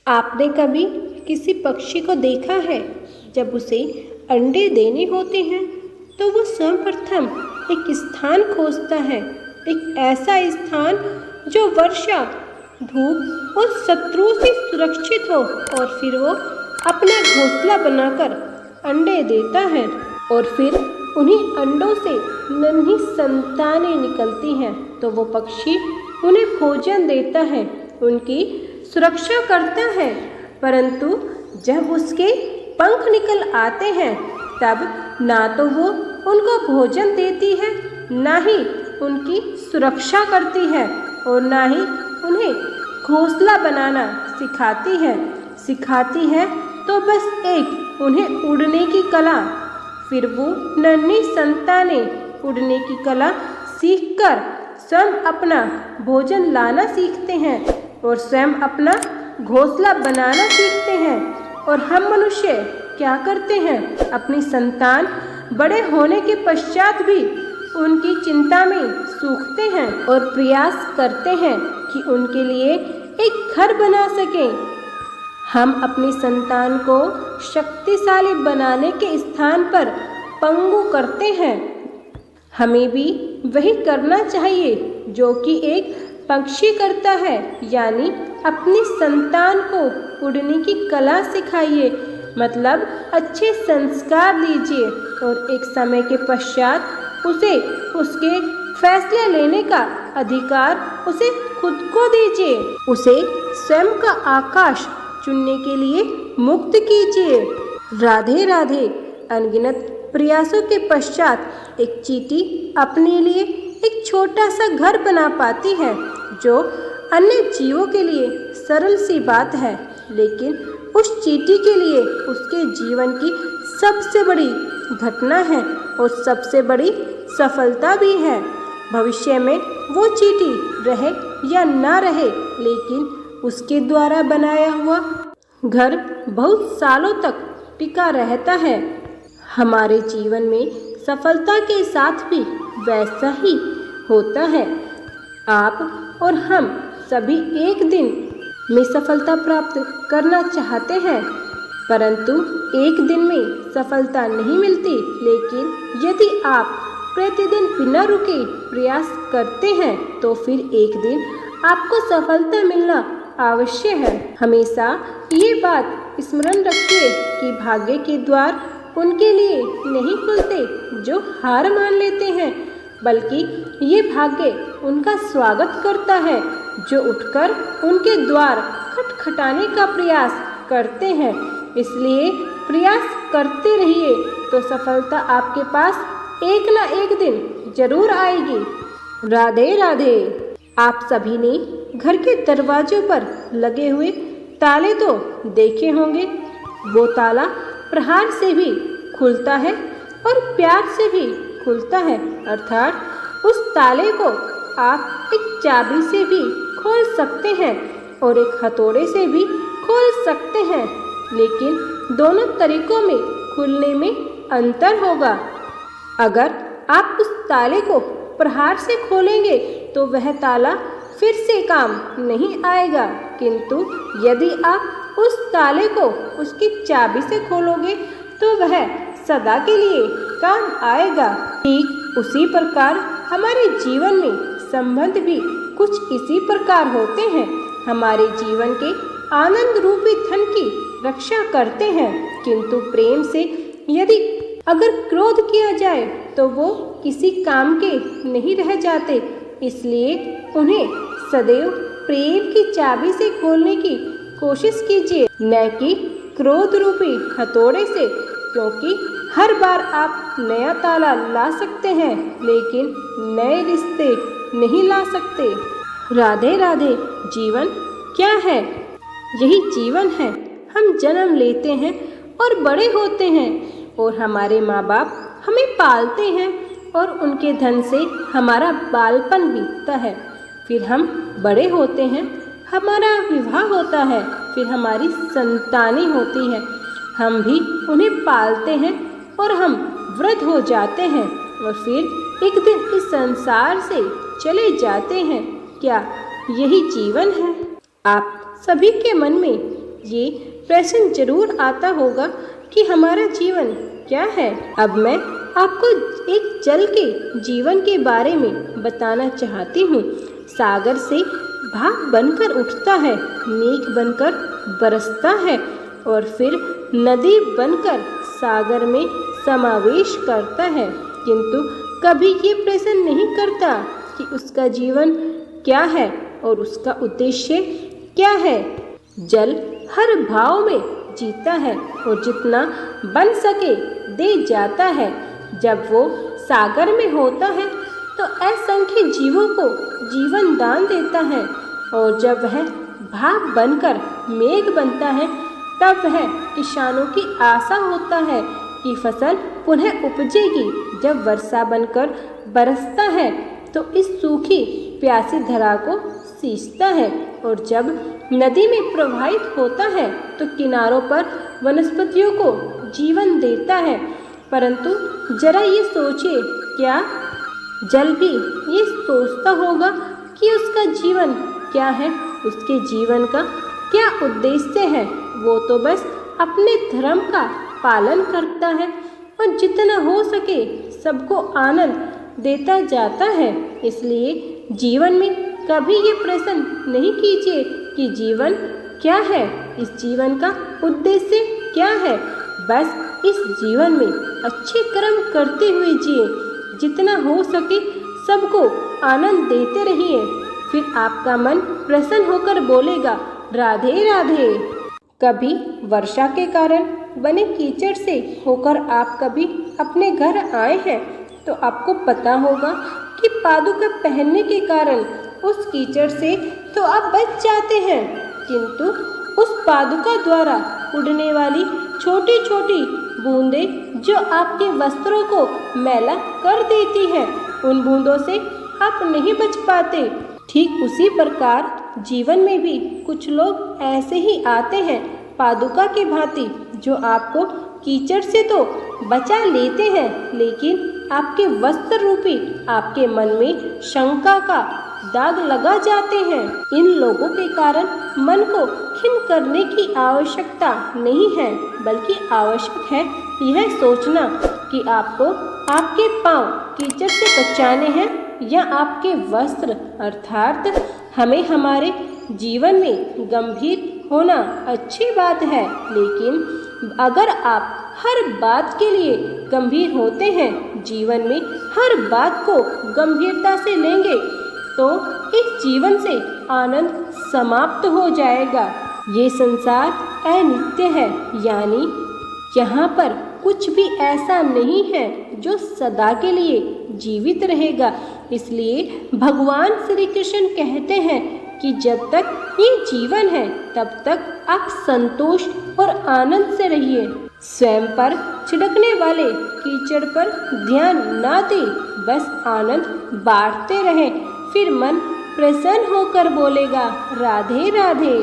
आपने कभी किसी पक्षी को देखा है? जब उसे अंडे देने होते हैं तो वो सर्वप्रथम एक स्थान खोजता है, एक ऐसा स्थान जो वर्षा, धूप और शत्रुओं से सुरक्षित हो, और फिर वो अपना घोंसला बनाकर अंडे देता है और फिर उन्हीं अंडों से नन्ही संतानें निकलती हैं। तो वो पक्षी उन्हें भोजन देता है, उनकी सुरक्षा करता है, परंतु जब उसके पंख निकल आते हैं तब ना तो वो उनको भोजन देती है, ना ही उनकी सुरक्षा करती है और ना ही उन्हें घोंसला बनाना सिखाती है तो बस एक उन्हें उड़ने की कला। फिर वो नन्ही संतानें उड़ने की कला सीखकर स्वयं अपना भोजन लाना सीखते हैं और स्वयं अपना घोंसला बनाना सीखते हैं। और हम मनुष्य क्या करते हैं? अपनी संतान बड़े होने के पश्चात भी उनकी चिंता में सूखते हैं और प्रयास करते हैं कि उनके लिए एक घर बना सकें। हम अपनी संतान को शक्तिशाली बनाने के स्थान पर पंगु करते हैं। हमें भी वही करना चाहिए जो कि एक पक्षी करता है, यानी अपनी संतान को उड़ने की कला सिखाइए, मतलब अच्छे संस्कार दीजिए और एक समय के पश्चात उसे उसके फैसले लेने का अधिकार उसे खुद को दीजिए। उसे स्वयं का आकाश चुनने के लिए मुक्त कीजिए। राधे राधे। अनगिनत प्रयासों के पश्चात एक चींटी अपने लिए एक छोटा सा घर बना पाती है, जो अन्य जीवों के लिए सरल सी बात है, लेकिन उस चींटी के लिए उसके जीवन की सबसे बड़ी घटना है और सबसे बड़ी सफलता भी है। भविष्य में वो चींटी रहे या ना रहे, लेकिन उसके द्वारा बनाया हुआ घर बहुत सालों तक टिका रहता है। हमारे जीवन में सफलता के साथ भी वैसा ही होता है। आप और हम सभी एक दिन में सफलता प्राप्त करना चाहते हैं, परंतु एक दिन में सफलता नहीं मिलती। लेकिन यदि आप प्रतिदिन बिना रुके प्रयास करते हैं तो फिर एक दिन आपको सफलता मिलना अवश्य है। हमेशा ये बात स्मरण रखिए कि भाग्य के द्वार उनके लिए नहीं खुलते जो हार मान लेते हैं, बल्कि ये भाग्य उनका स्वागत करता है जो उठकर उनके द्वार खटखटाने का प्रयास करते हैं। इसलिए प्रयास करते रहिए तो सफलता आपके पास एक ना एक दिन जरूर आएगी। राधे राधे। आप सभी ने घर के दरवाजों पर लगे हुए ताले तो देखे होंगे। वो ताला प्रहार से भी खुलता है और प्यार से भी खुलता है, अर्थात उस ताले को आप एक चाबी से भी खोल सकते हैं और एक हथौड़े से भी खोल सकते हैं, लेकिन दोनों तरीकों में खुलने में अंतर होगा। अगर आप उस ताले को प्रहार से खोलेंगे तो वह ताला फिर से काम नहीं आएगा, किंतु यदि आप उस ताले को उसकी चाबी से खोलोगे तो वह सदा के लिए काम आएगा। ठीक उसी प्रकार हमारे जीवन में संबंध भी कुछ इसी प्रकार होते हैं। हमारे जीवन के आनंद रूपी धन की रक्षा करते हैं, किंतु प्रेम से यदि अगर क्रोध किया जाए तो वो किसी काम के नहीं रह जाते। इसलिए उन्हें सदैव प्रेम की चाबी से खोलने की कोशिश कीजिए, न कि क्रोध रूपी हथौड़े से, क्योंकि हर बार आप नया ताला ला सकते हैं लेकिन नए रिश्ते नहीं ला सकते। राधे राधे। जीवन क्या है? यही जीवन है। हम जन्म लेते हैं और बड़े होते हैं और हमारे माँ बाप हमें पालते हैं और उनके धन से हमारा बालपन बीतता है। फिर हम बड़े होते हैं, हमारा विवाह होता है, फिर हमारी संतानें होती है, हम भी उन्हें पालते हैं और हम वृद्ध हो जाते हैं और फिर एक दिन इस संसार से चले जाते हैं। क्या यही जीवन है? आप सभी के मन में ये प्रश्न जरूर आता होगा कि हमारा जीवन क्या है। अब मैं आपको एक जल के जीवन के बारे में बताना चाहती हूँ। सागर से भाप बनकर उठता है, मेघ बनकर बरसता है और फिर नदी बनकर सागर में समावेश करता है, किंतु कभी ये प्रश्न नहीं करता कि उसका जीवन क्या है और उसका उद्देश्य क्या है। जल हर भाव में जीता है और जितना बन सके दे जाता है। जब वो सागर में होता है तो असंख्य जीवों को जीवन दान देता है और जब वह भाप बनकर मेघ बनता है तब वह किसानों की आशा होता है कि फसल पुनः उपजेगी। जब वर्षा बनकर बरसता है तो इस सूखी प्यासी धरा को सींचता है और जब नदी में प्रवाहित होता है तो किनारों पर वनस्पतियों को जीवन देता है। परंतु जरा ये सोचिए, क्या जल भी ये सोचता होगा कि उसका जीवन क्या है, उसके जीवन का क्या उद्देश्य है। वो तो बस अपने धर्म का पालन करता है और जितना हो सके सबको आनंद देता जाता है। इसलिए जीवन में कभी ये प्रश्न नहीं कीजिए कि जीवन क्या है, इस जीवन का उद्देश्य क्या है। बस इस जीवन में अच्छे कर्म करते हुए जिए, जितना हो सके सबको आनंद देते रहिए। फिर आपका मन प्रसन्न होकर बोलेगा, राधे राधे। कभी वर्षा के कारण बने कीचड़ से होकर आप कभी अपने घर आए हैं तो आपको पता होगा कि पादुका पहनने के कारण उस कीचड़ से तो आप बच जाते हैं, किंतु उस पादुका द्वारा उड़ने वाली छोटी छोटी बूंदें जो आपके वस्त्रों को मैला कर देती हैं, उन बूंदों से आप नहीं बच पाते। ठीक उसी प्रकार जीवन में भी कुछ लोग ऐसे ही आते हैं पादुका की भांति, जो आपको कीचड़ से तो बचा लेते हैं लेकिन आपके वस्त्र रूपी आपके मन में शंका का दाग लगा जाते हैं। इन लोगों के कारण मन को खिन्न करने की आवश्यकता नहीं है, बल्कि आवश्यक है यह सोचना कि आपको आपके पांव कीचड़ से बचाने हैं या आपके वस्त्र। अर्थात हमें हमारे जीवन में गंभीर होना अच्छी बात है, लेकिन अगर आप हर बात के लिए गंभीर होते हैं, जीवन में हर बात को गंभीरता से लेंगे तो इस जीवन से आनंद समाप्त हो जाएगा। ये संसार अनित्य है, यानी यहाँ पर कुछ भी ऐसा नहीं है जो सदा के लिए जीवित रहेगा। इसलिए भगवान श्री कृष्ण कहते हैं कि जब तक ये जीवन है तब तक आप संतोष और आनंद से रहिए। स्वयं पर छिड़कने वाले कीचड़ पर ध्यान ना दें, बस आनंद बांटते रहें। फिर मन प्रसन्न होकर बोलेगा, राधे राधे।